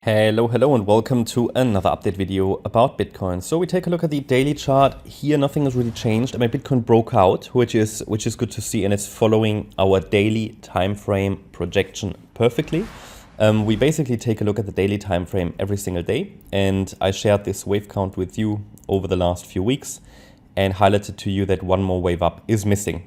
Hello and welcome to another update video about Bitcoin. So we take a look at the daily chart. Here nothing has really changed. I mean, Bitcoin broke out, which is good to see, and it's following our daily time frame projection perfectly. We basically take a look at the daily time frame every single day, and I shared this wave count with you over the last few weeks and highlighted to you that one more wave up is missing.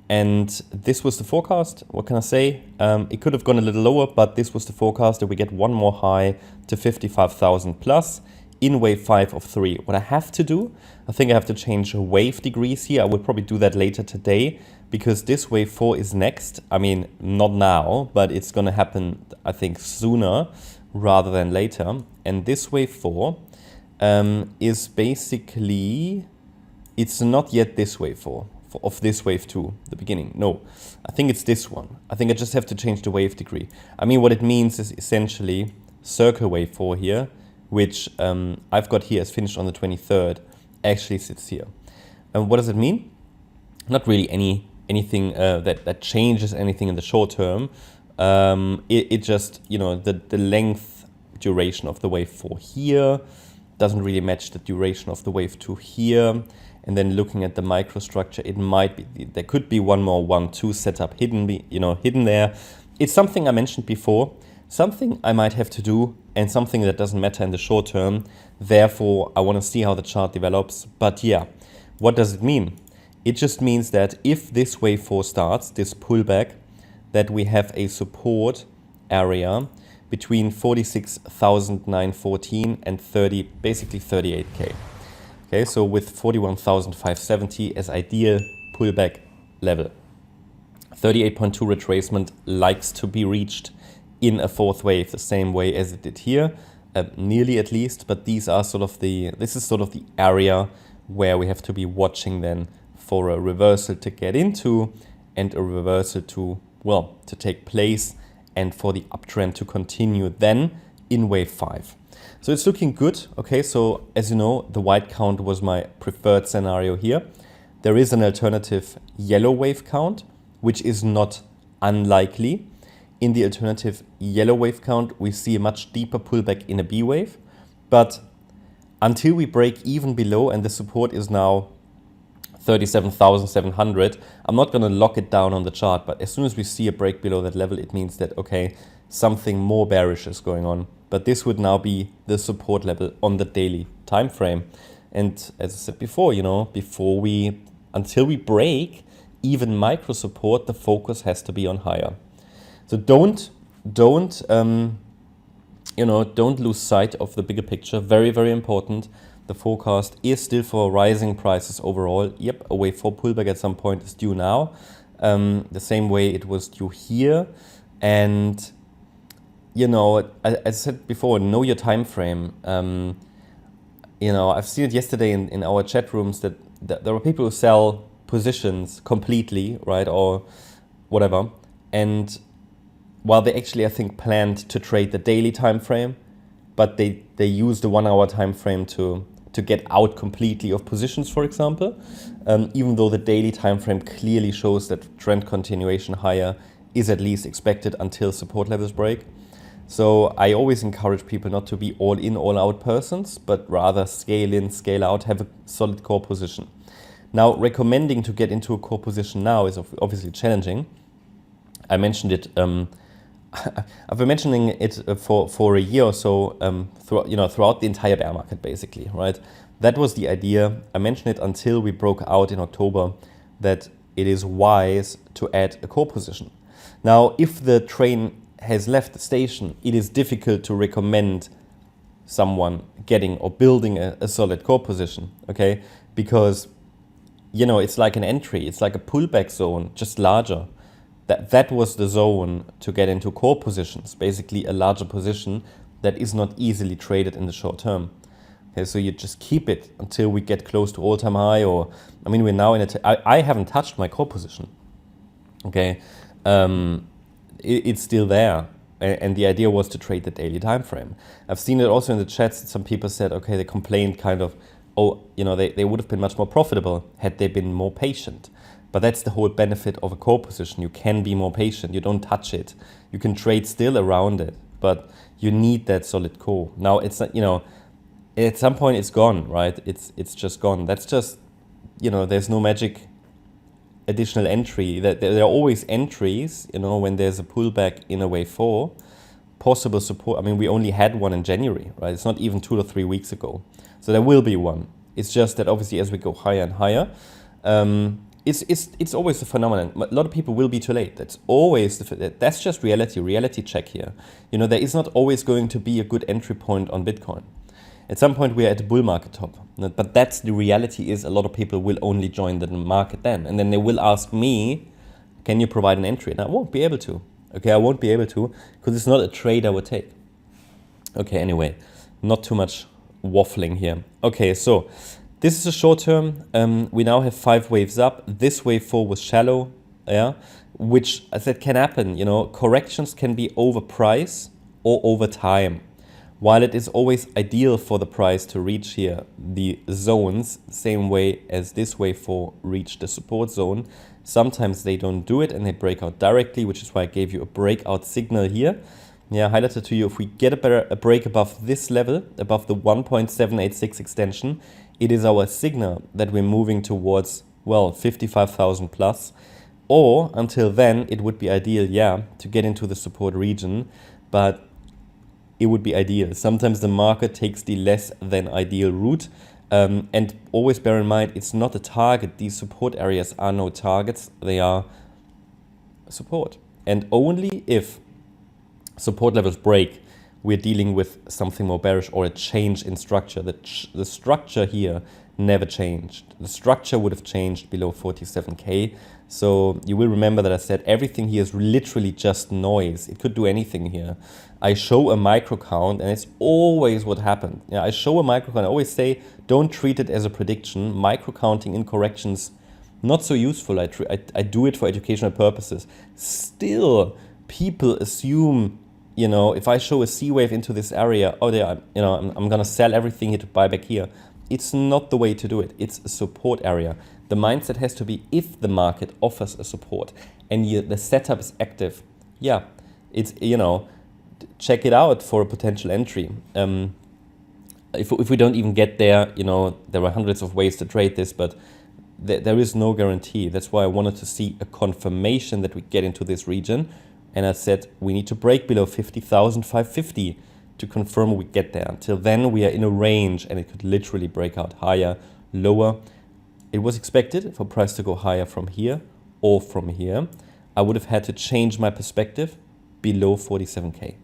And this was the forecast. What can I say? It could have gone a little lower, but this was the forecast that we get one more high to 55,000 plus in wave 5 of 3. What I have to do, I think I have to change wave degrees here. I will probably do that later today because this wave 4 is next. I mean, not now, but it's going to happen, I think, sooner rather than later. And this wave 4 is basically, it's not yet this wave 4. Of this wave 2, the beginning. No, I think it's this one. I think I just have to change the wave degree. I mean, what it means is essentially circle wave 4 here, which I've got here as finished on the 23rd, actually sits here. And what does it mean? Not really anything that changes anything in the short term. It just, you know, the length duration of the wave 4 here doesn't really match the duration of the wave 2 here. And then looking at the microstructure, it might be, there could be one more 1-2 setup hidden there. It's something I mentioned before, something I might have to do and something that doesn't matter in the short term. Therefore, I want to see how the chart develops. But yeah, what does it mean? It just means that if this wave 4 starts, this pullback, that we have a support area between 46,914 and basically 38K. Okay, so with 41,570 as ideal pullback level. 38.2 retracement likes to be reached in a fourth wave, the same way as it did here, nearly at least, but this is sort of the area where we have to be watching then for a reversal to get into and a reversal to take place and for the uptrend to continue then in wave 5. So it's looking good. Okay, so as you know, the white count was my preferred scenario here. There is an alternative yellow wave count, which is not unlikely. In the alternative yellow wave count, we see a much deeper pullback in a B wave. But until we break even below, and the support is now 37,700, I'm not going to lock it down on the chart, but as soon as we see a break below that level, it means that, okay, something more bearish is going on. But this would now be the support level on the daily time frame. And as I said before, you know, until we break even micro support, the focus has to be on higher. So don't lose sight of the bigger picture. Very, very important. The forecast is still for rising prices overall. Yep, a wave 4 pullback at some point is due now. The same way it was due here. And you know, as I said before, know your time frame. You know, I've seen it yesterday in our chat rooms that there are people who sell positions completely, right, or whatever. And while they actually, I think, planned to trade the daily time frame, but they use the 1 hour time frame to get out completely of positions, for example, even though the daily time frame clearly shows that trend continuation higher is at least expected until support levels break. So I always encourage people not to be all in, all out persons, but rather scale in, scale out, have a solid core position. Now, recommending to get into a core position now is obviously challenging. I mentioned it, I've been mentioning it for a year or so, throughout the entire bear market, basically, right? That was the idea. I mentioned it until we broke out in October that it is wise to add a core position. Now, if the train has left the station, it is difficult to recommend someone getting or building a solid core position, okay? Because, you know, it's like an entry, it's like a pullback zone, just larger. That was the zone to get into core positions, basically a larger position that is not easily traded in the short term. Okay, so you just keep it until we get close to all-time high, or, I mean, we're now in I haven't touched my core position, okay? It's still there, and the idea was to trade the daily time frame. I've seen it also in the chats that some people said, okay, they complained kind of, oh, you know, they would have been much more profitable had they been more patient. But that's the whole benefit of a core position. You can be more patient. You don't touch it. You can trade still around it. but you need that solid core. Now it's not, at some point it's gone, right? It's just gone. That's just, there's no magic additional entry. There are always entries, when there's a pullback in a wave 4, possible support. I mean, we only had one in January, right? It's not even 2 or 3 weeks ago. So there will be one. It's just that obviously as we go higher and higher, it's always a phenomenon. A lot of people will be too late. That's always, that's just reality check here. There is not always going to be a good entry point on Bitcoin. At some point we are at the bull market top, but that's the reality is a lot of people will only join the market then. And then they will ask me, can you provide an entry? And I won't be able to. Okay, I won't be able to because it's not a trade I would take. Okay, anyway, not too much waffling here. Okay, so this is a short term. We now have 5 waves up. This wave 4 was shallow, which I said can happen. Corrections can be over price or over time. While it is always ideal for the price to reach here the zones, same way as this wave 4 reached the support zone, sometimes they don't do it and they break out directly, which is why I gave you a breakout signal here. Yeah, highlighted to you, if we get a break above this level, above the 1.786 extension, it is our signal that we're moving towards, 55,000 plus. Or until then, it would be ideal, to get into the support region, but it would be ideal. Sometimes the market takes the less than ideal route. And always bear in mind, it's not a target. These support areas are no targets. They are support. And only if support levels break, we're dealing with something more bearish or a change in structure. The structure here never changed. The structure would have changed below 47K. So you will remember that I said everything here is literally just noise. It could do anything here. I show a micro count and it's always what happened. I show a micro count. I always say don't treat it as a prediction. Micro counting in corrections, not so useful. I do it for educational purposes. Still, people assume, if I show a C wave into this area, I'm going to sell everything here to buy back here. It's not the way to do it. It's a support area. The mindset has to be if the market offers a support and the setup is active, it's, check it out for a potential entry. If we don't even get there, there are hundreds of ways to trade this, but there is no guarantee. That's why I wanted to see a confirmation that we get into this region. And I said we need to break below 50,550 to confirm we get there. Until then, we are in a range and it could literally break out higher, lower. It was expected for price to go higher from here or from here. I would have had to change my perspective below 47K.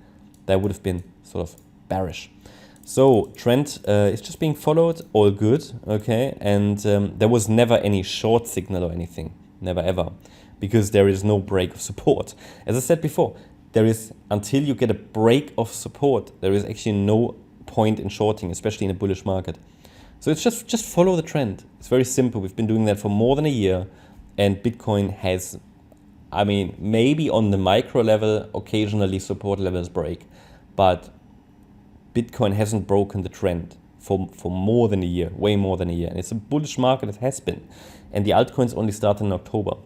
That would have been sort of bearish. So trend is just being followed, all good, okay? And there was never any short signal or anything, never ever, because there is no break of support. As I said before, there is, until you get a break of support, there is actually no point in shorting, especially in a bullish market. So it's just follow the trend. It's very simple. We've been doing that for more than a year, and Bitcoin has, maybe on the micro level, occasionally support levels break, but Bitcoin hasn't broken the trend for more than a year, way more than a year. And it's a bullish market, it has been. And the altcoins only started in October.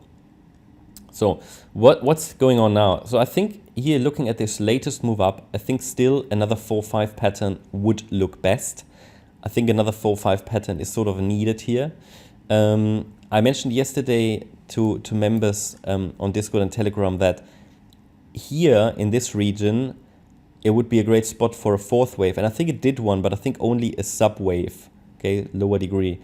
So what's going on now? So I think here, looking at this latest move up, I think still another 4-5 pattern would look best. I think another 4-5 pattern is sort of needed here. I mentioned yesterday to members on Discord and Telegram that here in this region, it would be a great spot for a 4th wave. And I think it did one, but I think only a sub wave, okay, lower degree.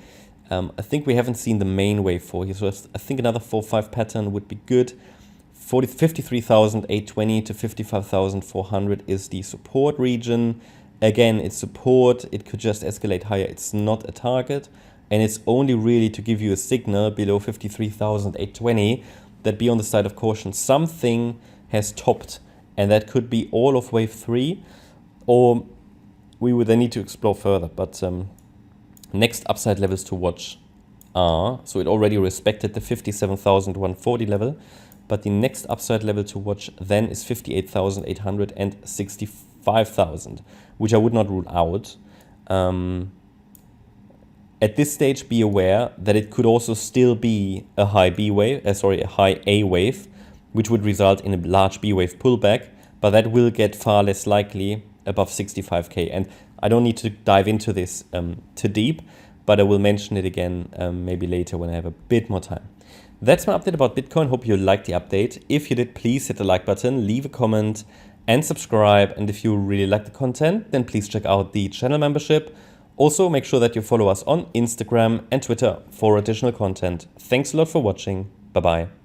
I think we haven't seen the main wave for here. So I think another 4-5 pattern would be good. 53,820 to 55,400 is the support region. Again, it's support. It could just escalate higher. It's not a target. And it's only really to give you a signal below 53,820 that be on the side of caution. Something has topped. And that could be all of wave 3. Or we would then need to explore further. But next upside levels to watch are, so it already respected the 57,140 level. But the next upside level to watch then is 58,800 and 65,000, which I would not rule out. At this stage, be aware that it could also still be a high B wave, a high A wave, which would result in a large B wave pullback. but that will get far less likely above 65K. And I don't need to dive into this too deep, but I will mention it again maybe later when I have a bit more time. That's my update about Bitcoin. Hope you liked the update. If you did, please hit the like button, leave a comment and subscribe. And if you really like the content, then please check out the channel membership. Also, make sure that you follow us on Instagram and Twitter for additional content. Thanks a lot for watching. Bye-bye.